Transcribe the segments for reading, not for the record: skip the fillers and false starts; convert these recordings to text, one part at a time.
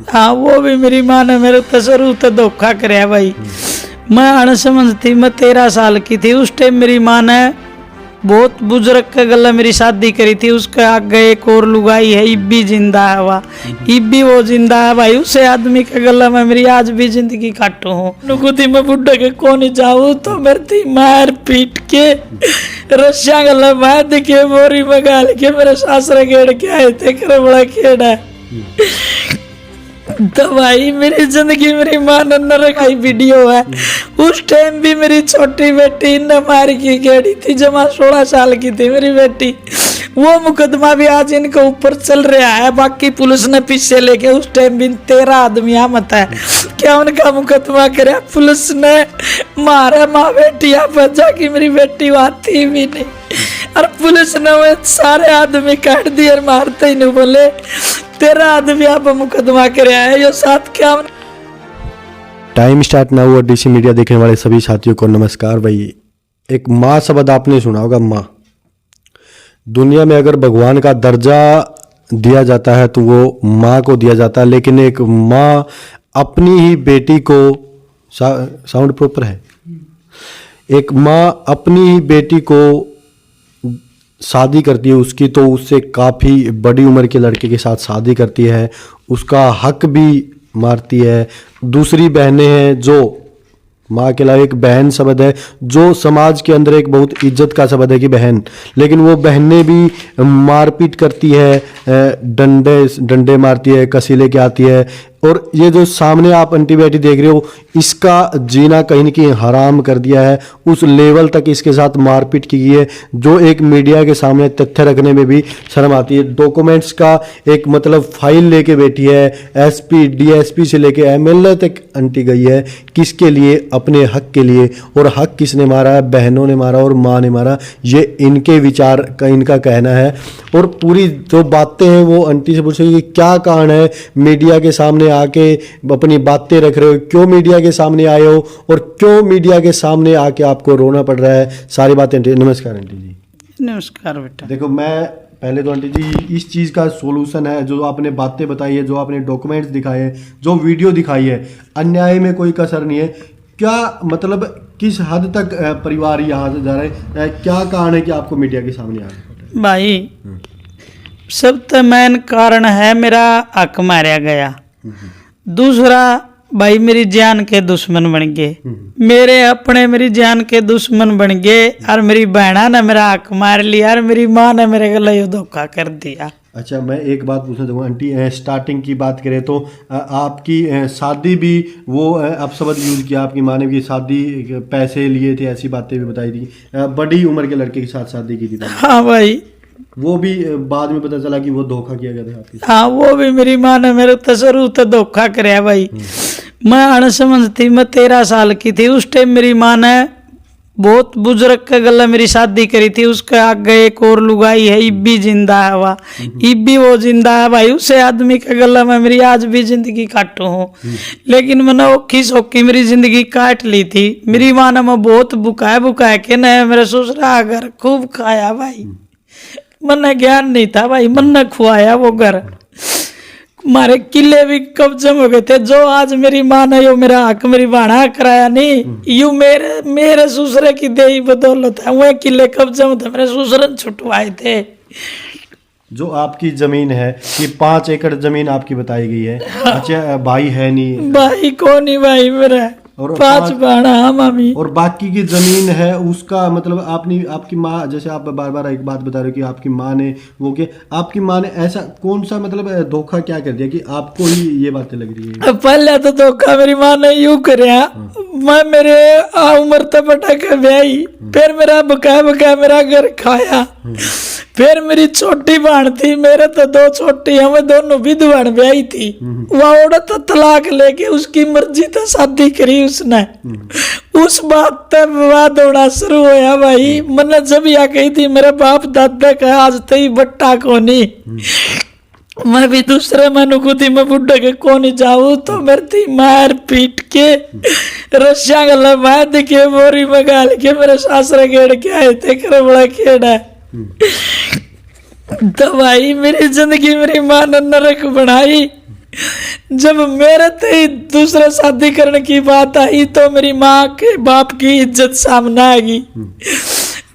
हाँ वो भी मेरी माँ ने मेरे तो शुरू तो धोखा कराया भाई। मैं अनसमझ थी, मैं 13 साल की थी उस टाइम। मेरी माँ ने बहुत बुजुर्ग का गला मेरी शादी करी थी। उसके आगे एक और लुगाई है, इब्बी जिंदा है वह, इब्बी वो जिंदा है भाई। उसे आदमी का गला में मेरी आज भी जिंदगी काटू हूँ। नुकुती मैं बुढ़ा के कौन जाऊँ तो मेरे थी मार पीट के रस्सियां गला बांध के बोरी में गाल के मेरे सासरे गेड़ के आए थे। करे बड़ा खेड़ा तो भाई मेरी जिंदगी मेरी माँ ने न रखाई वीडियो है। उस टाइम भी मेरी छोटी बेटी न मार की गेड़ी थी, जमा 16 साल की थी मेरी बेटी। वो मुकदमा भी आज इनके ऊपर चल रहा है, बाकी पुलिस ने पीछे लेके। उस टाइम भी 13 आदमी मत है क्या उनका मुकदमा करे पुलिस ने। मारा माँ बेटी बजा की मेरी बेटी वहां थी भी नहीं, और पुलिस ने वो सारे आदमी काट दिए और मारते ही नहीं। बोले 13 आदमी आप मुकदमा करे है ये साथ क्या। टाइम स्टार्ट ना हुआ। डीसी मीडिया देखने वाले सभी साथियों को नमस्कार। भाई एक माँ शब्द आपने सुना होगा, माँ। दुनिया में अगर भगवान का दर्जा दिया जाता है तो वो माँ को दिया जाता है, लेकिन एक माँ अपनी ही बेटी को साउंड प्रॉपर है, एक माँ अपनी ही बेटी को शादी करती है उसकी, तो उससे काफ़ी बड़ी उम्र के लड़के के साथ शादी करती है, उसका हक भी मारती है। दूसरी बहनें हैं जो माँ के अलावा एक बहन शब्द है जो समाज के अंदर एक बहुत इज्जत का शब्द है कि बहन, लेकिन वो बहनें भी मारपीट करती है, डंडे मारती है, कसी लेके आती है। और ये जो सामने आप आंटी बेटी देख रहे हो, इसका जीना कहीं न कहीं हराम कर दिया है। उस लेवल तक इसके साथ मारपीट की गई है जो एक मीडिया के सामने तथ्य रखने में भी शर्म आती है। डॉक्यूमेंट्स का एक मतलब फाइल लेके बैठी है, एसपी डीएसपी से लेके एमएलए तक आंटी गई है। किसके लिए? अपने हक के लिए। और हक किसने मारा है? बहनों ने मारा और माँ ने मारा। ये इनके विचार का इनका कहना है। और पूरी जो बातें हैं वो आंटी से पूछेगी कि क्या कारण है मीडिया के सामने आके अपनी बातें रख रहे हो, क्यों मीडिया के सामने आए हो और क्यों मीडिया के सामने आके आपको रोना पड़ रहा है, सारी बातें। नमस्कार आंटी जी। नमस्कार बेटा। देखो मैं पहले तो आंटी जी इस चीज़ का सॉल्यूशन है, जो आपने बातें बताई है, जो आपने डॉक्यूमेंट्स दिखाए हैं, जो वीडियो दिखाई है, अन्याय में कोई कसर नहीं है। क्या मतलब किस हद तक परिवार यहाँ से जा रहा है, क्या कारण है कि आपको मीडिया के सामने आना पड़ रहा है? भाई सबसे मेन कारण है मेरा हक मारा गया। दूसरा भाई मेरी जान के दुश्मन बन गए, मेरे अपने मेरी जान के दुश्मन बन गए। और मेरी बहना ने मेरा हक मार लिया और मेरी माँ ने मेरे गले धोखा कर दिया। अच्छा मैं एक बात पूछना चाहूँगा आंटी, स्टार्टिंग की बात करें तो आपकी शादी भी वो आप शब्द यूज़ किया, आपकी माँ ने भी शादी पैसे लिए थे, ऐसी बातें भी बताई थी। बड़ी उम्र के लड़के के साथ शादी की थी। हाँ भाई वो भी बाद में पता चला कि वो धोखा किया गया था आपके। हाँ वो भी मेरी माँ ने मेरे तो शुरू तो धोखा कराया भाई। मैं अनसमझ थी, मैं 13 साल की थी उस टाइम। मेरी माँ ने बहुत बुजुर्ग का गला मेरी शादी करी थी। उसके आगे एक और लुगाई है, इब्बी जिंदा है वह, इब्बी वो जिंदा है भाई। उसे आदमी का गला में मेरी आज भी जिंदगी काटू हूँ, लेकिन मैंने औखी सौखी मेरी जिंदगी काट ली थी। मेरी माँ ने मैं बहुत बुकाया के न मेरे ससुरा घर खूब खाया भाई। मन ज्ञान नहीं था भाई, मन ने खुआया वो घर। मारे किले भी कब्जे में हो गए थे। जो आज मेरी माँ ने यो मेरा हक मेरी बाणा कराया नहीं, यू मेरे ससुरे की देही बदौलत है। वह किले कब्जे में थे, मेरे ससुर छुटवाए थे। जो आपकी जमीन है कि 5 एकड़ जमीन आपकी बताई गई है। अच्छा भाई है नहीं? भाई कौन नहीं भाई मेरा, और 5 बाणा मामी। और बाकी की जमीन है उसका मतलब आपकी माँ, जैसे आप बार बार एक बात बता रहे हो कि आपकी माँ ने वो के, आपकी माँ ने ऐसा कौन सा मतलब धोखा क्या कर दिया कि आपको ही ये बातें लग रही है? पहले तो धोखा मेरी माँ ने यूं करया, मैं मेरे उम्र तो बटा के ब्याही, फिर मेरा बकाया मेरा घर खाया। फिर मेरी छोटी बहन थी, मेरे तो 2 छोटी, हमें दोनों विधवा ब्याही थी। वह औरत तो तलाक लेके उसकी मर्जी तो शादी करी उसने। उस बात तक विवाद होना शुरू होया भाई। मैंने जब यह कही थी मेरे बाप दादा का आज तई बट्टा को नहीं, मैं भी दूसरे मनु को थी, मैं बुढ़े के कौन जाऊँ तो मेरे थी मार पीट के रस्सियां गला बांध के बोरी में गाल के मेरे सासरे गेड़ के आए थे। करे बड़ा खेड़ा तो भाई मेरी जिंदगी मेरी माँ ने नरक बनाई। जब मेरे ते दूसरा शादी करने की बात आई तो मेरी माँ के बाप की इज्जत सामने आएगी।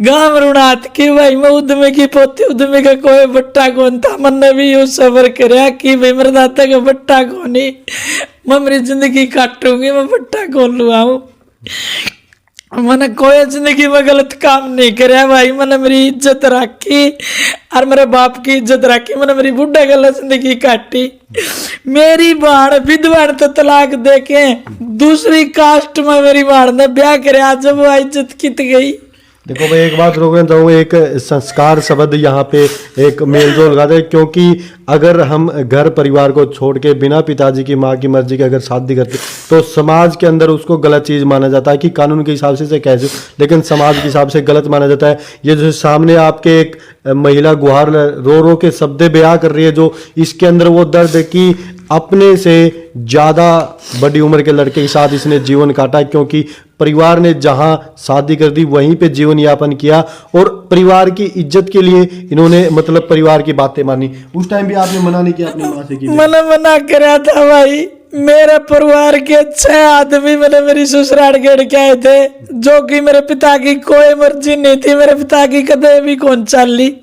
गांव रुणात की भाई मैं उद्यमी की पोती, उद्यमी का कोई बट्टा कौन था। मैंने भी यूं सबर कराया कि भाई मेरे दादा का बट्टा कौन ही, मैं मेरी जिंदगी काटूंगी, मैं बट्टा कौन लुआऊं। मैंने कोई जिंदगी में गलत काम नहीं कराया भाई। मैंने मेरी इज्जत रखी और मेरे बाप की इज्जत रखी। मैंने मेरी बुढ़ा गलत जिंदगी काटी। मेरी बाण विधवा तो तलाक दे के दूसरी कास्ट में मेरी बाण ने ब्याह कराया। जब वो इज्जत कित गई। देखो भाई एक बात रोकना चाहूँ, एक संस्कार शब्द यहाँ पे एक मेलजोल लगाते हैं, क्योंकि अगर हम घर परिवार को छोड़ के बिना पिताजी की माँ की मर्जी के अगर शादी करते तो समाज के अंदर उसको गलत चीज़ माना जाता है कि कानून के हिसाब से कैसे, लेकिन समाज के हिसाब से गलत माना जाता है। ये जो सामने आपके एक महिला गुहार रो रो के शब्द बयां कर रही है, जो इसके अंदर वो दर्द है कि अपने से ज़्यादा बड़ी उम्र के लड़के के साथ इसने जीवन काटा, क्योंकि परिवार ने जहां शादी कर दी वहीं पे जीवन यापन किया और परिवार की इज्जत के लिए इन्होंने मतलब परिवार की बातें मानी। उस टाइम भी आपने मना नहीं किया अपनी माँ से? मैंने मना करा था भाई। मेरे परिवार के 6 आदमी मैंने मेरी ससुराल गेड़ के आए थे, जो कि मेरे पिता की कोई मर्जी नहीं थी। मेरे पिता की कदे भी कौन चली।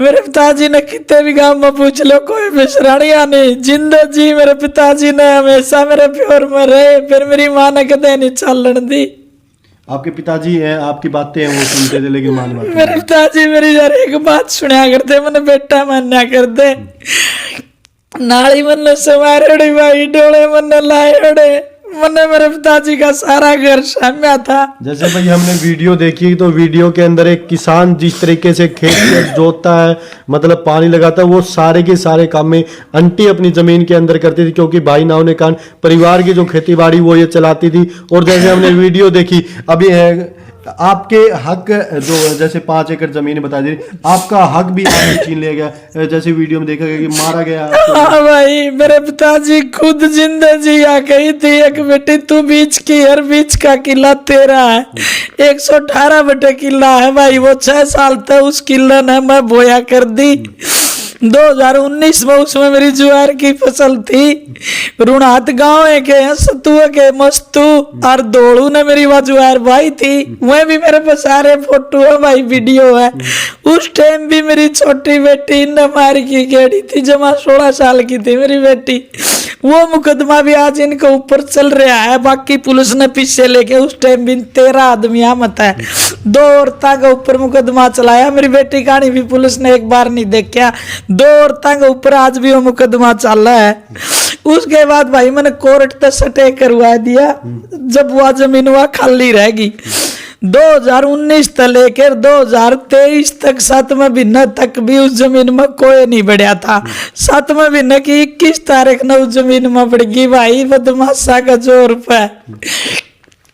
मेरे पिताजी ने कितने भी गांव में पूछ लो, कोई बिसरानिया नहीं। जिंदा जी मेरे पिताजी ने हमेशा मेरे प्योर में रहे। फिर मेरी माँ ने कदे नहीं चलन दी। आपके पिताजी हैं, आपकी बातें हैं वो सुनते थे, लेकिन मान बात मेरे पिताजी मेरी यार एक बात सुना करते, मैंने बेटा मान्या करते। नाली मन सवारे भाई, डोले मन लाए, मैंने मेरे पिताजी का सारा घर सामया था। जैसे भाई हमने वीडियो देखी तो वीडियो के अंदर एक किसान जिस तरीके से खेत जोतता है, मतलब पानी लगाता है, वो सारे के सारे काम में आंटी अपनी जमीन के अंदर करती थी, क्योंकि भाई ना होने कारण परिवार की जो खेती बाड़ी वो ये चलाती थी। और जैसे हमने वीडियो देखी अभी है आपके हक जो जैसे 5 एकड़ जमीन बता दी, आपका हक भी आपने छीन लिया गया, जैसे वीडियो में देखा गया कि मारा गया। हाँ भाई, मेरे पिताजी खुद जिंदा जी आ गई थी। एक बेटी तू बीच की, हर बीच का किला तेरा है। 118 बटे किला है भाई। वो 6 साल तक उस किला ने मैं बोया कर दी। 2019 में उसमें मेरी ज्वार की फसल थी। रुणात गांव के सतुआ के मस्तू और दौड़ू ने मेरी वह ज्वार भाई थी। वह भी मेरे पास सारे फोटो है भाई, वीडियो है। उस टाइम भी मेरी छोटी बेटी ने मारी की गेड़ी थी, जमा 16 साल की थी मेरी बेटी। वो मुकदमा भी आज इनके ऊपर चल रहा है। बाकी पुलिस ने पीछे लेके उस टाइम भी 13 आदमी मत है, 2 औरतों के ऊपर मुकदमा चलाया। मेरी बेटी कहानी भी पुलिस ने एक बार नहीं देखा। 2 औरतों के ऊपर आज भी वो मुकदमा चल रहा है। उसके बाद भाई मैंने कोर्ट तक स्टे करवा दिया। जब वह जमीन वह खाली रहेगी 2019 तक लेकर 2023 तक 7वें महीने तक भी उस जमीन में कोई नहीं बढ़िया था। 7वें महीने की 21 तारीख ने उस जमीन में बढ़ गई भाई बदमाशा का जोर पे।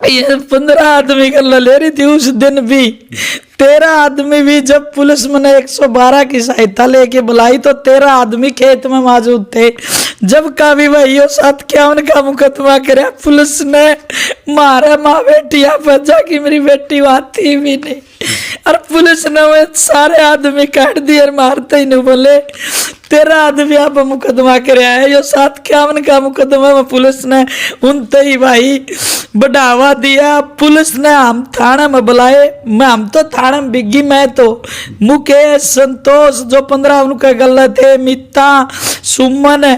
ये 15 आदमी का ले रही थी उस दिन भी। 13 आदमी भी जब पुलिस मैंने 112 की सहायता लेके बुलाई तो 13 आदमी खेत में मौजूद थे। जब का भी भाई 57 का मुकदमा कराया पुलिस ने, मारा माँ बेटिया पर जाके मेरी बेटी वहां थी भी नहीं। और पुलिस ने वो सारे आदमी काट दिए और मारते ही नहीं बोले। 13 आदमी आप मुकदमा कराया है। यो 57 का मुकदमा में पुलिस ने उनते ही भाई बढ़ावा दिया। पुलिस ने हम थाना में बुलाए, मैं हम तो थाना में बिगी। मैं तो मुकेश, संतोष जो 15 उनके गले थे, मिता, सुमन,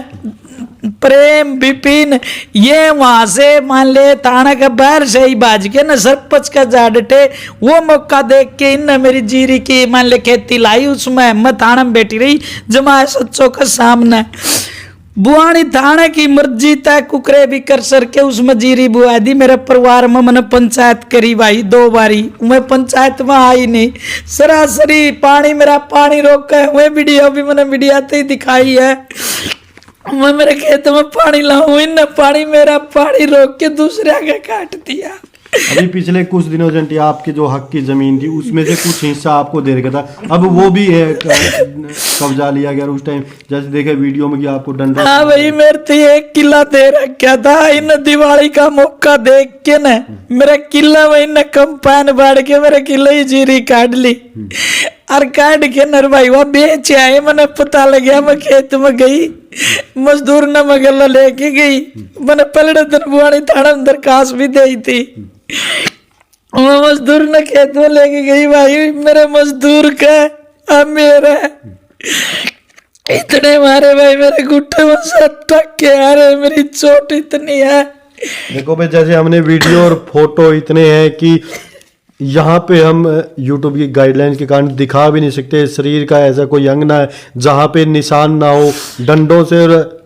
प्रेम, विपिन, ये वहां से मान ले थाना के बाहर से ही बाज के न सरपंच का जा डटे। वो मौका देख के इन मेरी जीरी की मान ले खेती लाई, उसमें मैं थाना में बैठी रही जमा सच्चों के सामने। बुआनी थाने की मर्जी तय कुकरे भी कर सर के उसमें जीरी बुआ दी। मेरे परिवार में मैंने पंचायत करी भाई 2 बारी, मैं पंचायत में आई नहीं। सरासरी पानी मेरा पानी रोक है। वह वीडियो भी मैंने मीडिया ही दिखाई है। मैं मेरे खेत में पानी लाऊं, इन पानी मेरा पानी रोक के दूसरे आगे काट दिया। अभी पिछले कुछ दिनों जंटी आपकी जो हक की जमीन थी उसमें से कुछ हिस्सा आपको दे रखा था, अब वो भी है कब्जा लिया गया। उस टाइम जैसे देखे वीडियो में कि आपको डंडा। हाँ भाई, मेरे तो 1 किला दे रखा था। इन दिवाली का मौका देख के न मेरा किला में इन कंपाइन बाढ़ के मेरे किले ही जीरी काट ली। और काट के नर भाई वह बेच आए, मैंने पता लग गया। मैं खेत में गई, मजदूर ने मगल लेके गई, मैंने पलड़े दिन बुआनी थाना में दरखास्त भी दी थी। मैं मजदूर ने खेत में लेके गई, भाई मेरे मजदूर का अब मेरा इतने मारे भाई, मेरे घुट्टे में सट टक के आ रहे, मेरी चोट इतनी है। देखो भाई, जैसे हमने वीडियो और फोटो इतने हैं कि यहाँ पे हम यूट्यूब की गाइडलाइंस के कारण दिखा भी नहीं सकते। शरीर का ऐसा कोई अंग ना है जहाँ पे निशान ना हो, डंडों से और